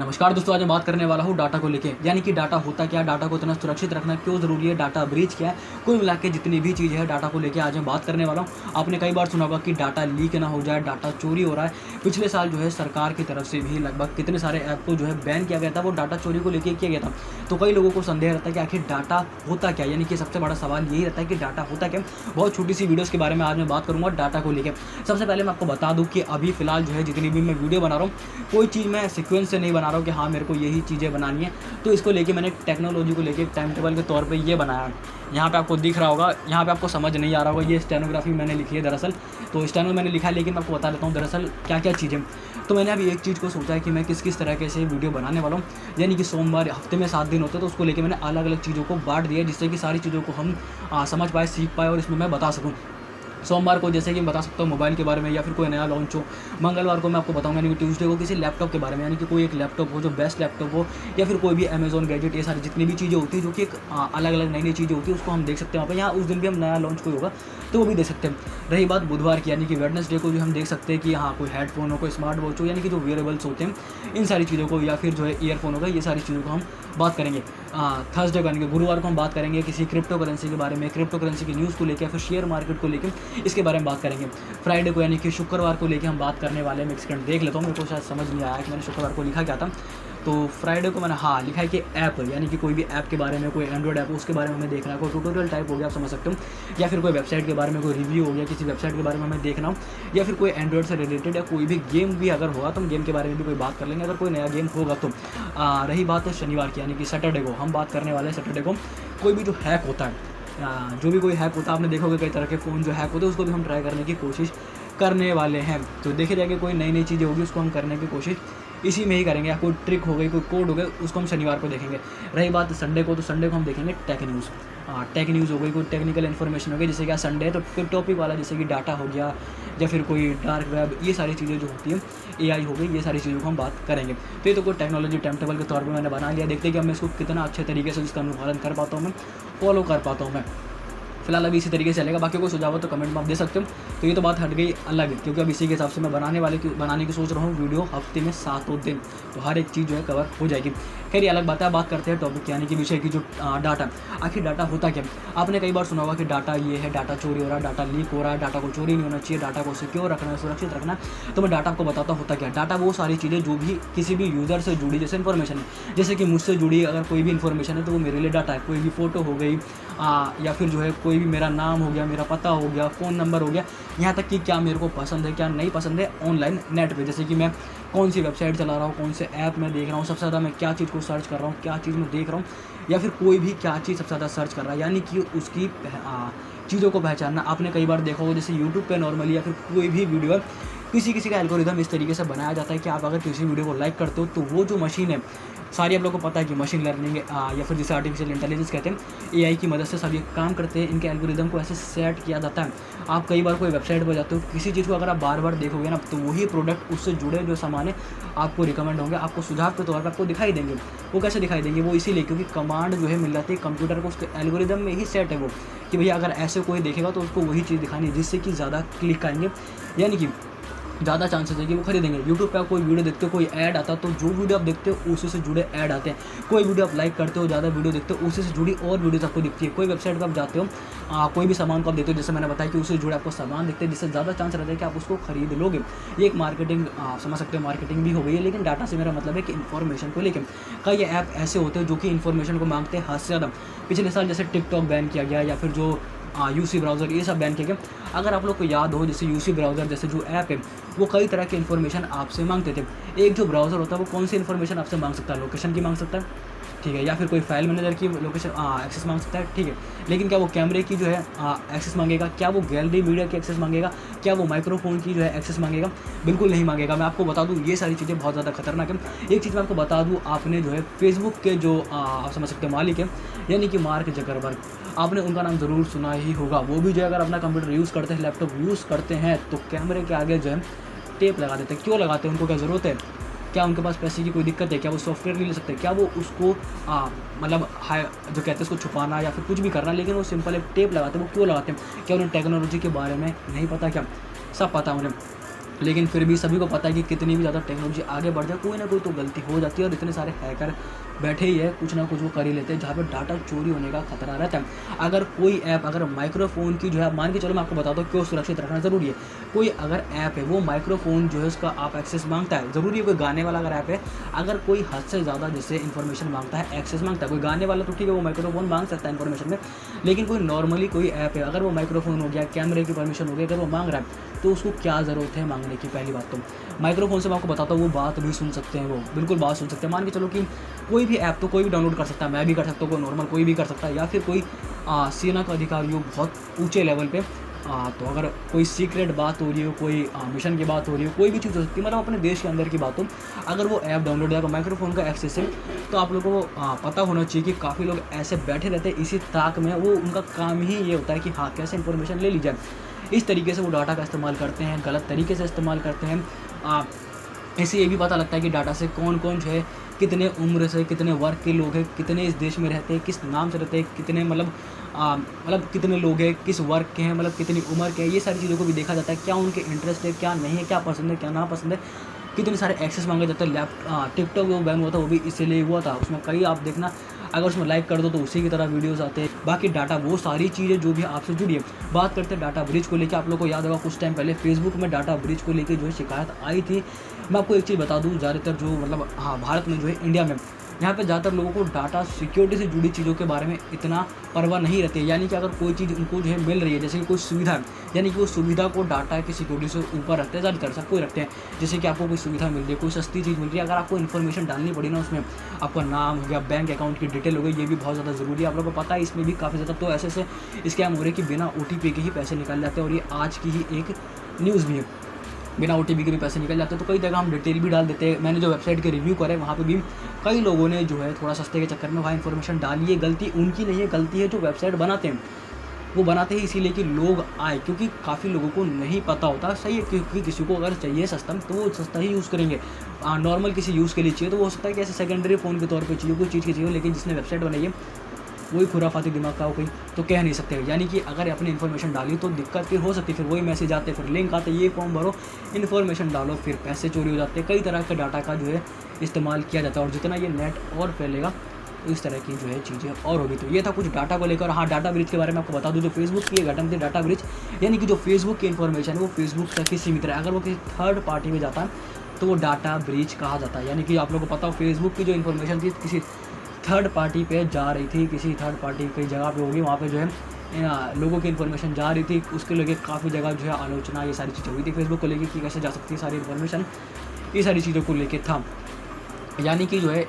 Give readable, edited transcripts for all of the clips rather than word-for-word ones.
नमस्कार दोस्तों, आज मैं बात करने वाला हूँ डाटा को लेके, यानी कि डाटा होता क्या, डाटा को इतना सुरक्षित रखना क्यों ज़रूरी है, डाटा ब्रीच क्या है, कुल मिला के जितनी भी चीज़ है डाटा को लेके आज मैं बात करने वाला हूँ। आपने कई बार सुना होगा कि डाटा लीक ना हो जाए, डाटा चोरी हो रहा है। पिछले साल जो है सरकार की तरफ से भी लगभग कितने सारे ऐप को जो है बैन किया गया था, वो डाटा चोरी को लेके किया गया था। तो कई लोगों को संदेह रहता है कि आखिर डाटा होता क्या, यानी कि सबसे बड़ा सवाल यही रहता है कि डाटा होता क्या। बहुत छोटी सी वीडियोज़ के बारे में आज मैं बात करूँगा डाटा को लेकर। सबसे पहले मैं आपको बता दूँ कि अभी फ़िलहाल जो है जितनी भी मैं वीडियो बना रहा हूँ, कोई चीज़ मैं सीक्वेंस से नहीं बना रहा हूँ कि हाँ मेरे को यही चीज़ें बनानी है। तो इसको लेके मैंने टेक्नोलॉजी को लेके टाइम टेबल के तौर पे ये बनाया है। यहाँ पे आपको दिख रहा होगा, यहाँ पे आपको समझ नहीं आ रहा होगा, ये स्टेनोग्राफी मैंने लिखी है दरअसल। तो स्टेनो मैंने लिखा है, लेकिन मैं आपको बता देता हूँ दरअसल क्या क्या चीज़ें। तो मैंने अभी एक चीज़ को सोचा है कि मैं किस किस तरीके से वीडियो बनाने वाला हूँ। यानी कि सोमवार हफ्ते में 7 दिन होते हैं, तो उसको लेके मैंने अलग अलग चीज़ों को बांट दिया, जिससे कि सारी चीज़ों को हम समझ पाए, सीख पाए और इसमें मैं बता सकूँ। सोमवार को जैसे कि मैं बता सकता हूँ मोबाइल के बारे में या फिर कोई नया लॉन्च हो। मंगलवार को मैं आपको बताऊंगा, यानी कि ट्यूसडे को किसी लैपटॉप के बारे में, यानी कि कोई एक लैपटॉप हो जो बेस्ट लैपटॉप हो, या फिर कोई भी अमेजॉन गैजेट, ये सारी जितनी भी चीज़ें होती है जो कि एक अलग अलग नई नई चीज़ें होती है, उसको हम देख सकते हैं वहाँ पर। यहाँ उस दिन भी हम नया लॉन्च कोई होगा तो वो भी देख सकते हैं। रही बात बुधवार की, यानी कि वेडनेसडे को जो हम देख सकते हैं कि हाँ कोई हेडफोन हो, कोई स्मार्ट वॉच हो, यानी कि जो वेयरेबल्स होते हैं, इन सारी चीज़ों को, या फिर जो है ईयरफोन होगा, ये सारी चीज़ों को हम बात करेंगे। थर्सडे को यानी कि गुरुवार को हम बात करेंगे किसी क्रिप्टो करेंसी के बारे में, क्रिप्टो करेंसी की न्यूज़ को लेकर, फिर शेयर मार्केट को लेकर, इसके बारे में बात करेंगे। फ्राइडे को यानी कि शुक्रवार को लेके हम बात करने वाले हैं। मैं एक सेकंड देख लेता हूँ, मेरे को शायद समझ नहीं आया कि मैंने शुक्रवार को लिखा क्या था। तो फ्राइडे को मैंने लिखा है कि ऐप, यानी कि कोई भी ऐप के बारे में, कोई एंड्रॉइड ऐप हो उसके बारे में हमें देखना है, कोई ट्यूटोरियल टाइप हो गया, आप समझ सकते हो, या फिर कोई वेबसाइट के बारे में कोई रिव्यू हो गया, किसी वेबसाइट के बारे में हमें देखना हो, या फिर कोई एंड्रॉइड से रिलेटेड या कोई भी गेम भी अगर होगा तो हम गेम के बारे में भी कोई बात कर लेंगे, अगर कोई नया गेम होगा तो। रही बात है शनिवार की, यानी कि सैटरडे को हम बात करने वाले हैं। सैटरडे को कोई भी जो हैक होता है, जो भी कोई हैक होता है, आपने देखोगे कई तरह के फ़ोन जो हैक होते हैं उसको भी हम ट्राई करने की कोशिश करने वाले हैं। तो देखे जाएगा कोई नई नई चीज़ें होगी उसको हम करने की कोशिश इसी में ही करेंगे, या कोई ट्रिक हो गई, कोई कोड हो गया, उसको हम शनिवार को देखेंगे। रही बात संडे को, तो संडे को हम देखेंगे टेक न्यूज़। टेक न्यूज़ हो गई, कोई टेक्निकल इन्फॉर्मेशन हो गई, जैसे कि संडे है तो कोई टॉपिक वाला, जैसे कि डाटा हो गया, या फिर कोई डार्क वेब, ये सारी चीज़ें जो होती हैं, एआई हो गई, ये सारी चीज़ों को हम बात करेंगे। तो ये तो कोई टेक्नोलॉजी टाइम टेबल के तौर पर मैंने बना लिया। देखते हैं कि मैं इसको कितना अच्छे तरीके से इसका अनुपालन कर पाता हूँ, मैं फॉलो कर पाता हूँ मैं। फिलहाल अभी इसी तरीके से चलेगा, बाकी कोई सुझाव हो तो कमेंट में आप दे सकते हो। तो ये तो बात हट गई अलग, क्योंकि अब इसी के हिसाब से मैं बनाने की सोच रहा हूँ वीडियो हफ्ते में 7 दिन, तो हर एक चीज़ जो है कवर हो जाएगी। खैर ये अलग बात है। बात करते हैं टॉपिक यानी कि विषय की, जो डाटा। आखिर डाटा होता क्या? आपने कई बार सुना होगा कि डाटा ये है, डाटा चोरी हो रहा है, डाटा लीक हो रहा है, डाटा को चोरी नहीं होना चाहिए, डाटा को सिक्योर रखना है, सुरक्षित रखना है। तो मैं डाटा आपको बताता होता क्या। डाटा वो सारी चीज़ें जो भी किसी भी यूज़र से जुड़ी, जैसे इन्फॉर्मेशन है, जैसे कि मुझसे जुड़ी अगर कोई भी इन्फॉर्मेशन है तो वो मेरे लिए डाटा है। कोई भी फ़ोटो हो गई, या फिर जो है कोई भी मेरा नाम हो गया, मेरा पता हो गया, फ़ोन नंबर हो गया, यहाँ तक कि क्या मेरे को पसंद है क्या नहीं पसंद है ऑनलाइन नेट पे, जैसे कि मैं कौन सी वेबसाइट चला रहा हूँ, कौन से ऐप में देख रहा हूँ, सबसे ज़्यादा मैं क्या चीज़ को सर्च कर रहा हूँ, क्या चीज़ मैं देख रहा हूँ, या फिर कोई भी क्या चीज़ सबसे ज़्यादा सर्च कर रहा है, यानी कि उसकी चीज़ों को पहचानना। आपने कई बार देखा होगा जैसे यूट्यूब पे नॉर्मली, या फिर कोई भी वीडियो, किसी किसी का एल्गोरिदम इस तरीके से बनाया जाता है कि आप अगर किसी वीडियो को लाइक करते हो तो वो जो मशीन है, सारी आप लोगों को पता है कि मशीन लर्निंग या फिर जिसे आर्टिफिशियल इंटेलिजेंस कहते हैं, एआई की मदद से सब ये काम करते हैं। इनके एल्गोरिदम को ऐसे सेट किया जाता है। आप कई बार कोई वेबसाइट पर जाते हो, किसी चीज़ को अगर आप बार बार देखोगे ना, तो वही प्रोडक्ट, उससे जुड़े जो सामान है आपको रिकमेंड होंगे, आपको सुझाव के तौर पर आपको दिखाई देंगे। वो कैसे दिखाई देंगे? वो इसीलिए क्योंकि कमांड जो है मिल जाती है कंप्यूटर को, उसके एल्गोरिदम में ही सेट है वो, कि भैया अगर ऐसे कोई देखेगा तो उसको वही चीज़ दिखानी है, जिससे कि ज़्यादा क्लिक आएंगे, यानी कि ज़्यादा चांसेस है कि वो खरीदेंगे। यूट्यूब पे आप कोई वीडियो देखते हो, कोई ऐड आता है, तो जो वीडियो आप देखते हो उसी से जुड़े ऐड आते हैं। कोई वीडियो आप लाइक करते हो, ज़्यादा वीडियो देखते हो, उसी से जुड़ी और वीडियोज़ आपको दिखती है। कोई वेबसाइट पर आप जाते हो, कोई भी सामान को आप देखते हो, जैसे मैंने बताया कि उससे जुड़े आपको सामान दिखते हैं, जिससे ज़्यादा चांस रहता है कि आप उसको खरीद लोगे। ये एक मार्केटिंग, समझ सकते हो, मार्केटिंग भी हो गई है। लेकिन डाटा से मेरा मतलब है कि इन्फॉर्मेशन को लेकर कई ऐप ऐसे होते हैं जो कि इन्फॉर्मेशन को मांगते हैं हद से ज़्यादा। पिछले साल जैसे टिकटॉक बैन किया गया, या फिर जो यूसी ब्राउज़र, ये सब बैन किए गए। अगर आप लोग को याद हो, जैसे यूसी ब्राउज़र जैसे जो ऐप है, वो कई तरह की इन्फॉर्मेशन आपसे मांगते थे। एक जो ब्राउज़र होता है वो कौन सी इन्फॉर्मेशन आपसे मांग सकता है? लोकेशन की मांग सकता है, ठीक है, या फिर कोई फाइल मैनेजर की लोकेशन एक्सेस मांग सकता है, ठीक है। लेकिन क्या वो कैमरे की जो है एक्सेस मांगेगा? क्या वो गैलरी मीडिया की एक्सेस मांगेगा? क्या वो माइक्रोफोन की जो है एक्सेस मांगेगा? बिल्कुल नहीं मांगेगा। मैं आपको बता दूँ, ये सारी चीज़ें बहुत ज़्यादा खतरनाक है। एक चीज़ मैं आपको बता दूँ, आपने जो है फेसबुक के जो आप समझ सकते हो मालिक है, यानी कि मार्क जकरबर्ग, आपने उनका नाम ज़रूर सुना ही होगा। वो भी जो है अगर अपना कंप्यूटर यूज़ करते हैं, लैपटॉप यूज़ करते हैं, तो कैमरे के आगे जो है टेप लगा देते हैं। क्यों लगाते हैं? उनको क्या ज़रूरत है? क्या उनके पास पैसे की कोई दिक्कत है? क्या वो सॉफ्टवेयर नहीं ले सकते? क्या वो उसको मतलब जो कहते हैं उसको छुपाना या फिर कुछ भी करना, लेकिन वो सिंपल एक टेप लगाते हैं। वो क्यों लगाते हैं? क्या उन्हें टेक्नोलॉजी के बारे में नहीं पता? क्या सब पता है उन्हें। लेकिन फिर भी सभी को पता है कि कितनी भी ज़्यादा टेक्नोलॉजी आगे बढ़ जाए, कोई ना कोई तो गलती हो जाती है और इतने सारे हैकर बैठे ही है, कुछ ना कुछ वो कर ही लेते हैं जहाँ पे डाटा चोरी होने का खतरा रहता है। अगर कोई ऐप, अगर माइक्रोफोन की जो है, मान के चलो मैं आपको बताता हूँ क्यों सुरक्षित रखना ज़रूरी है। कोई अगर ऐप है, वो माइक्रोफोन जो है उसका आप एक्सेस मांगता है, ज़रूरी है कोई गाने वाला अगर ऐप है, अगर कोई हद से ज़्यादा जैसे इन्फॉर्मेशन मांगता है, एक्सेस मांगता है, कोई गाने वाला तो ठीक है वो माइक्रोफोन मांग सकता है इन्फॉर्मेशन में, लेकिन कोई नॉर्मली कोई ऐप है, अगर वो माइक्रोफोन हो गया, कैमरे की परमिशन हो गई, अगर वो मांग रहा है तो उसको क्या ज़रूरत है मांगने की। पहली बात तो माइक्रोफोन से मैं आपको बताता हूँ वो बात भी सुन सकते हैं, वो बिल्कुल बात सुन सकते हैं। मान के चलो कि कोई भी ऐप तो कोई भी डाउनलोड कर सकता है, मैं भी कर सकता हूँ, कोई नॉर्मल कोई भी कर सकता है, या फिर कोई सेना का अधिकारी हो बहुत ऊंचे लेवल पे, तो अगर कोई सीक्रेट बात हो रही हो, कोई मिशन की बात हो रही हो, कोई भी चीज़ हो सकती है, मतलब अपने देश के अंदर की बात हो, अगर वो ऐप डाउनलोड है माइक्रोफोन का एक्सेस है, तो आप लोगों को पता होना चाहिए कि काफ़ी लोग ऐसे बैठे रहते हैं इसी ताक में, वो उनका काम ही ये होता है कि हाँ कैसे इन्फॉर्मेशन ले ली जाए। इस तरीके से वो डाटा का इस्तेमाल करते हैं, गलत तरीके से इस्तेमाल करते हैं। इससे ये भी पता लगता है कि डाटा से कौन कौन जो है, कितने उम्र से, कितने वर्ग के लोग हैं, कितने इस देश में रहते हैं, किस नाम से रहते हैं, कितने मतलब कितने लोग हैं, किस वर्ग के हैं, मतलब कितनी उम्र के हैं, ये सारी चीज़ों को भी देखा जाता है। क्या उनके इंटरेस्ट है, क्या नहीं है, क्या पसंद है, क्या ना पसंद है, कितने सारे एक्सेस मांगे जाते हैं। टिकटॉक वो बैन हुआ था, वो भी इसीलिए हुआ था, उसमें कई आप देखना अगर उसमें लाइक कर दो तो उसी की तरह वीडियोस आते हैं। बाकी डाटा वो सारी चीज़ें जो भी आपसे जुड़ी है। बात करते हैं डाटा ब्रीच को लेकर, आप लोगों को याद होगा कुछ टाइम पहले फेसबुक में डाटा ब्रीच को लेकर जो है शिकायत आई थी। मैं आपको एक चीज़ बता दूँ, ज़्यादातर जो मतलब भारत में जो है, इंडिया में, यहाँ पे ज़्यादातर लोगों को डाटा सिक्योरिटी से जुड़ी चीज़ों के बारे में इतना परवाह नहीं रहती है। यानी कि अगर कोई चीज़ उनको जो है मिल रही है, जैसे कि कोई सुविधा है, यानी कि वो सुविधा को डाटा की सिक्योरिटी से ऊपर रखते हैं, ज़्यादातर सब कोई रखते हैं। जैसे कि आपको कोई सुविधा मिल रही है, कोई सस्ती चीज़ मिल रही है, अगर आपको इन्फॉर्मेशन डालनी पड़ी ना, उसमें आपका नाम हो गया, बैंक अकाउंट की डिटेल हो गई, ये भी बहुत ज़्यादा ज़रूरी है। आप लोगों को पता है इसमें भी काफ़ी ज़्यादा तो ऐसे स्कैम हो रहे हैं कि बिना OTP के ही पैसे निकल जाते हैं, और ये आज की ही एक न्यूज़ भी है, बिना OTP के भी पैसे निकल जाते हैं। तो कई जगह हम डिटेल भी डाल देते हैं। मैंने जो वेबसाइट के रिव्यू करे वहाँ पे भी कई लोगों ने जो है थोड़ा सस्ते के चक्कर में वहाँ इन्फॉर्मेशन डाली है। गलती उनकी नहीं है, गलती है जो वेबसाइट बनाते हैं। वो बनाते हैं इसीलिए कि लोग आए, क्योंकि काफ़ी लोगों को नहीं पता होता। सही है, क्योंकि किसी को अगर चाहिए सस्ता तो वो सस्ता ही यूज़ करेंगे। नॉर्मल किसी यूज़ के लिए चाहिए तो वो हो सकता है कि ऐसे सेकेंडरी फ़ोन के तौर पर चाहिए, कोई चीज़ की चाहिए, लेकिन जिसने वेबसाइट बनाई है वही खुराफाती दिमाग का हो गई तो कह नहीं सकते। यानी कि अगर अपनी इन्फॉर्मेशन डाली तो दिक्कत फिर हो सकती है, फिर वही मैसेज आते, फिर लिंक आते, ये फॉर्म भरो, इन्फॉर्मेशन डालो, फिर पैसे चोरी हो जाते हैं। कई तरह के डाटा का जो है इस्तेमाल किया जाता है, और जितना ये नेट और फैलेगा इस तरह की जो है चीज़ें और होगी। तो ये था कुछ डाटा को लेकर। हाँ, डाटा ब्रीच के बारे में आपको बता दूँ, जो फेसबुक की घटना थी डाटा ब्रीच, यानी कि जो फेसबुक की इन्फॉर्मेशन है वो फेसबुक तक ही सीमित रहे। अगर वो किसी थर्ड पार्टी में जाता है तो वो डाटा ब्रीच कहा जाता है। यानी कि आप लोगों को पता हो फेसबुक की जो इन्फॉर्मेशन थी किसी थर्ड पार्टी पे जा रही थी, किसी थर्ड पार्टी की जगह पे होगी, वहाँ पे जो है लोगों की इन्फॉर्मेशन जा रही थी, उसके लेके काफ़ी जगह जो है आलोचना ये सारी चीज़ें हुई थी फेसबुक को लेके कि कैसे जा सकती है सारी इन्फॉर्मेशन, ये सारी चीज़ों को लेके था। यानी कि जो है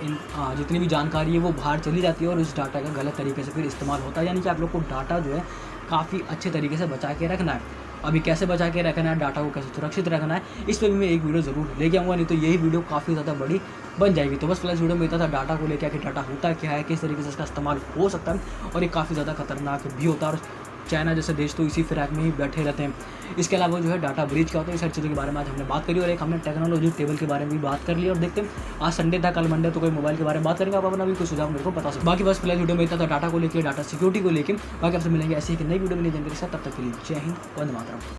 जितनी भी जानकारी है वो बाहर चली जाती है और उस डाटा का गलत तरीके से फिर इस्तेमाल होता है। यानी कि आप लोग को डाटा जो है काफ़ी अच्छे तरीके से बचा के रखना है। अभी कैसे बचा के रखना है, डाटा को कैसे सुरक्षित रखना है, इस पर भी मैं एक वीडियो ज़रूर लेके आऊँगा, नहीं तो यही वीडियो काफ़ी ज़्यादा बड़ी बन जाएगी। तो बस फिलहाल वीडियो में इतना था डाटा को लेकर कि डाटा होता क्या है, किस तरीके से इसका इस्तेमाल हो सकता है, और ये काफ़ी ज़्यादा खतरनाक भी होता है। और चाइना जैसे देश तो इसी फिराक में ही बैठे रहते हैं। इसके अलावा जो है डाटा ब्रीच क्या होता है, इस सारी चीज़ों के बारे में आज हमने बात करी, और एक हमने टेक्नोलॉजी टेबल के बारे में भी बात कर ली। और देखते हैं आज संडे था, कल मंडे, तो कोई मोबाइल के बारे में बात करेंगे। आप अपना भी कोई सुझाव मेरे को बता सकते। बाकी बस फिलहाल वीडियो में इतना था डाटा को लेकर, डाटा सिक्योरिटी को लेकर। बाकी आपसे मिलेंगे ऐसे ही नई वीडियो में नई जानकारी के साथ। तब तक के लिए जय हिंद, वंदे मातरम।